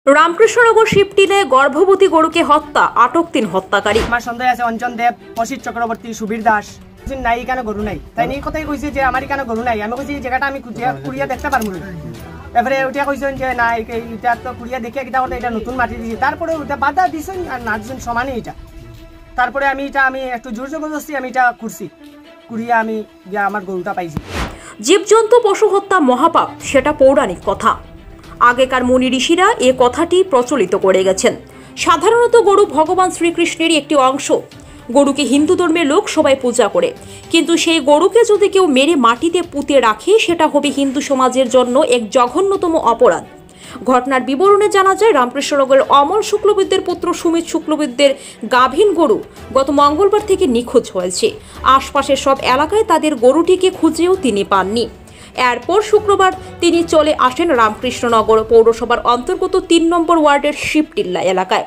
রামকৃষ্ণনগর শিবটিনে গর্ভবতী গরুকে হত্যা, আটক 3 হত্যাকারী। আমার সন্দেহ আছে অঞ্জন দেব, অসিত চক্রবর্তী, সুবীর দাস। নাই কেন গরু নাই, তাই এই কথাই কইছে যে আমার কেন গরু নাই। আমি কইছি এই জায়গাটা আমি কুড়িয়া দেখতে পারবো না। এবারে ওটা কইছেন যে না এটা তো কুড়িয়া দেখে কিটা করতে এটা নতুন মাটি দিয়েছি। তারপরে ওটা বাধা দিছেন আর না দিছেন সমানই এটা। তারপরে আমি একটু জোর জবরদস্তি আমি এটা করছি, কুড়িয়া আমি আমার গরুটা পাইছি। জীবজন্তু পশু হত্যা মহাপাপ, সেটা পৌরাণিক কথা। আগেকার মুনি ঋষিরা এ কথাটি প্রচলিত করে গেছেন। সাধারণত গরু ভগবান শ্রীকৃষ্ণের একটি অংশ। গরুকে হিন্দু ধর্মের লোক সবাই পূজা করে, কিন্তু সেই গরুকে যদি কেউ মেরে মাটিতে পুঁতে রাখে সেটা হবে হিন্দু সমাজের জন্য এক জঘন্যতম অপরাধ। ঘটনার বিবরণে জানা যায়, রামকৃষ্ণনগরের অমল শুক্লবৈদ্যের পুত্র সুমিত শুক্লবৈদ্যের গাভীন গরু গত মঙ্গলবার থেকে নিখোঁজ হয়েছে। আশপাশের সব এলাকায় তাদের গরুটিকে খুঁজেও তিনি পাননি। এরপর শুক্রবার তিনি চলে আসেন রামকৃষ্ণনগর পৌরসভার অন্তর্গত 3 নম্বর ওয়ার্ডের শিবটিল্লা এলাকায়।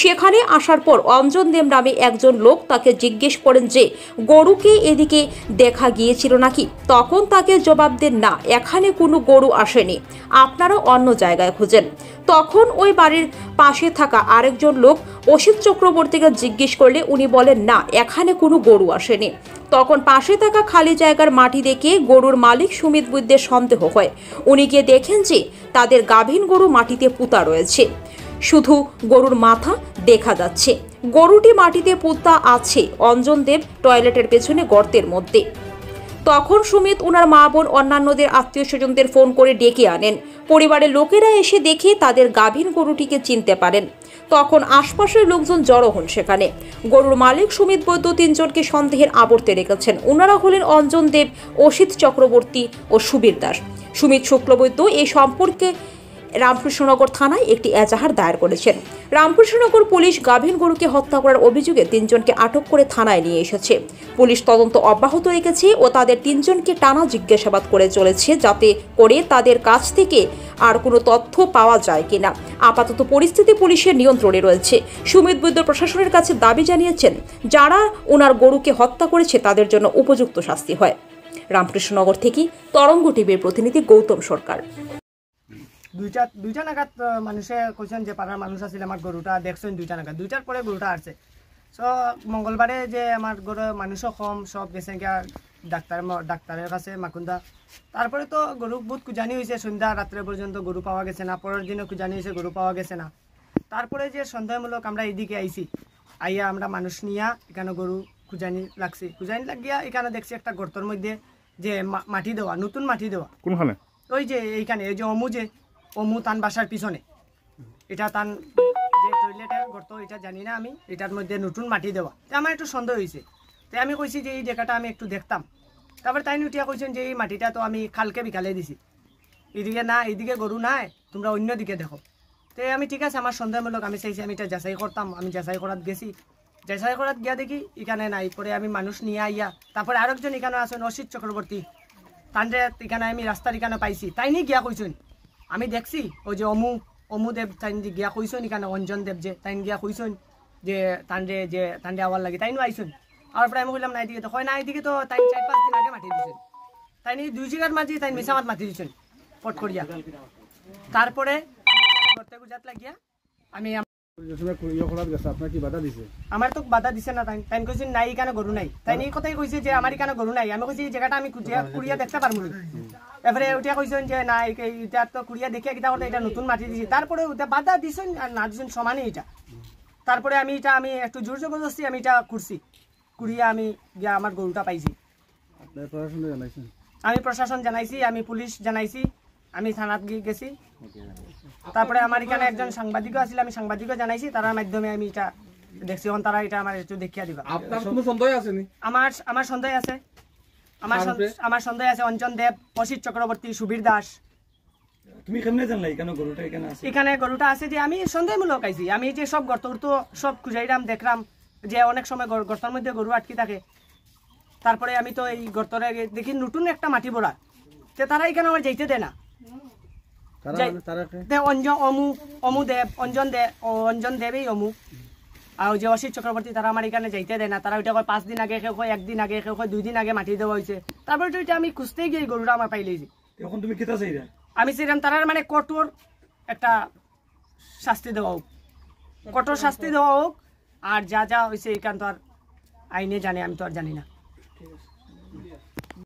সেখানে আসার পর অঞ্জন দেব নামে একজন লোক তাকে জিজ্ঞেস করেন যে গরুকে এদিকে দেখা গিয়েছিল নাকি। তখন তাকে জবাব দেন, না, এখানে কোনো গরু আসেনি, আপনারা অন্য জায়গায় খুঁজেন। তখন ওই বাড়ির পাশে থাকা আরেকজন লোক অসিত চক্রবর্তীকে জিজ্ঞেস করলে উনি বলেন, না, এখানে কোনো গরু আসেনি। তখন পাশে থাকা খালি জায়গার মাটি দেখে গরুর মালিক সুমিত বৈদ্যের সন্দেহ হয়। উনি গিয়ে দেখেন যে তাদের গাভীন গরু মাটিতে পুঁতা রয়েছে, শুধু গরুর মাথা দেখা যাচ্ছে। গরুটি মাটিতে পুঁতা আছে অঞ্জন দেব টয়লেটের পেছনে গর্তের মধ্যে। তখন সুমিত ওনার মা বোন অন্যান্যদের আত্মীয় স্বজনদের ফোন করে ডেকে আনেন। পরিবারের লোকেরা এসে দেখে তাদের গাভীন গরুটিকে চিনতে পারেন। তখন আশপাশের লোকজন জড়ো হন সেখানে। গরুর মালিক সুমিত বৈদ্য 3 জনকে সন্দেহের আবর্তে রেখেছেন। ওনারা হলেন অঞ্জন দেব, অসিত চক্রবর্তী ও সুবীর দাস। সুমিত শুক্লবৈদ্য এই সম্পর্কে রামকৃষ্ণনগর থানায় একটি এজাহার দায়ের করেছেন। রামকৃষ্ণনগর পুলিশ গাভীন গরুকে হত্যা করার অভিযোগে 3 জনকে আটক করে থানায় নিয়ে এসেছে। পুলিশ তদন্ত অব্যাহত রেখেছে ও তাদের 3 জনকে টানা জিজ্ঞাসাবাদ করে চলেছে, যাতে করে তাদের কাছ থেকে আর কোনো তথ্য পাওয়া যায় কিনা। আপাতত পরিস্থিতি পুলিশের নিয়ন্ত্রণে রয়েছে। সুমিত বৈদ্য প্রশাসনের কাছে দাবি জানিয়েছেন, যারা ওনার গরুকে হত্যা করেছে তাদের জন্য উপযুক্ত শাস্তি হয়। রামকৃষ্ণনগর থেকে তরঙ্গ টিভির প্রতিনিধি গৌতম সরকার। দুইটা নাগাদ মানুষে কইছেন যে পাড়ার মানুষ আছিল আমার গরুটা দেখছেন 2টা নাগাদ। 2টার পরে গরুটা আসছে। সো মঙ্গলবারে যে আমার গরু মানুষও কম, সব গেছেন গিয়া ডাক্তারের কাছে মাকুন্দা। তারপরে তো গরু বহুত কুজানি হয়েছে, সন্ধ্যা রাত্রে পর্যন্ত গরু পাওয়া গেছে না। পরের দিনও কুজানি হয়েছে, গরু পাওয়া গেছে না। তারপরে যে সন্দেহমূলক আমরা এইদিকে আইছি, আইয়া আমরা মানুষ নিয়া এখানে গরু কুজানি লাগিয়া এখানে দেখছি একটা গর্তর মধ্যে যে মাটি দেওয়া, নতুন মাটি দেওয়া। কোনখানে? ওই যে এইখানে, এই যে অমু তান বাসার পিছনে, এটা তান যে টয়লেটের গর্ত, এটা জানি না আমি, এটার মধ্যে নতুন মাটি দেওয়া। তো আমার একটু সন্দেহ হয়েছে, তাই আমি কইছি যে এই জায়গাটা আমি একটু দেখতাম। তারপরে তাই উঠিয়া কইছেন যে এই মাটিটা তো আমি খালকে বিকালে দিছি, এদিকে না, এইদিকে গরু নাই, তোমরা অন্য দিকে দেখো। তো আমি ঠিক আছে, আমার সন্দেহমূলক আমি চাইছি আমি এটা যাচাই করতাম। আমি যাচাই করাত গেছি, যাচাই করাত গিয়া দেখি এখানে নাই। পরে আমি মানুষ নিয়ে আইয়া, তারপরে আরেকজন এখানে আছেন অসিত চক্রবর্তী, তানরে এখানে আমি রাস্তার এখানে পাইছি, তাই নিয়ে গিয়া কইছেন আমি দেখছি। ওই যে অমু দেব তাই গিয়া কইছেন এখানে, অঞ্জন দেব যে তাই গিয়া কইছেন যে তান্ডে আওয়ার লাগে, তাই আইসুন। আর পরে আমি বললাম না এদিকে তো হয় না, এদিকে তো তাই 4-5 দিন আগে মাটি দিয়েছেন। তাই নিয়ে 2 জায়গার মাঝে তাই মিশামাত মাটি দিয়েছেন পট করিয়া। তারপরে ঘরতে গুজাত লাগিয়া আমি আমার তো বাধা দিছে না, তাই কইছেন নাই এখানে গরু নাই। তাই এই কথাই কইছে যে আমার এখানে গরু নাই। আমি কইছি এই জায়গাটা আমি কুড়িয়া দেখতে পারবো না। এবারে ওটা কইছেন যে না এটা তো কুড়িয়া দেখে কিটা করতে এটা নতুন মাটি দিয়েছি। তারপরে ওটা বাধা দিছেন আর না দিছেন সমানই এটা। তারপরে আমি একটু জোর জবরদস্তি আমি এটা করছি, কুড়িয়া আমি গিয়া আমার গরুটা পাইছি। আমি প্রশাসন জানাইছি, আমি পুলিশ জানাইছি, আমি থানাত গেছি। তারপরে আমার এখানে একজন সাংবাদিকও আছিল, আমি সাংবাদিকও জানাইছি, তার মাধ্যমে আমি এটা দেখছি। তারা এটা আমার একটু দেখিয়া দিবা। আপনার কোনো সন্দেহ আছে নি? আমার সন্দেহ আছে, আমার সন্দেহ আছে অঞ্জন দেব, অসিত চক্রবর্তী, সুবীর দাস। তুমি কেমনে জানলা এখানে গরুটা এখানে আছে? এখানে গরুটা আছে যে আমি সন্দেহমূলক আইছি। আমি যে সব গর্ত সব খুঁজাইলাম, দেখলাম যে অনেক সময় গর্তের মধ্যে গরু আটকি থাকে। তারপরে আমি তো এই গর্তরে দেখি নতুন একটা মাটি ভরা, তারা এখানে আমার যাইতে দেয় না। অঞ্জন দেব এই অমু আর যে অসিত চক্রবর্তী, তারা আমার এখানে যাইতে দেয় না। তারা ওইটা 5 দিন আগে, কেউ 1 দিন আগে, কেউ 2 দিন আগে মাটি দেওয়া হয়েছে। তারপরে তো এটা আমি খুঁজতে গিয়ে গরুটা আমার পাইলেছি। এখন তুমি কেটা চাইরা? আমি চাইলাম তারা মানে কঠোর একটা শাস্তি দেওয়া হোক, কঠোর শাস্তি দেওয়া হোক। আর যা যা হয়েছে এখান তো আর আইনে জানে, আমি তো আর জানি না। ঠিক আছে।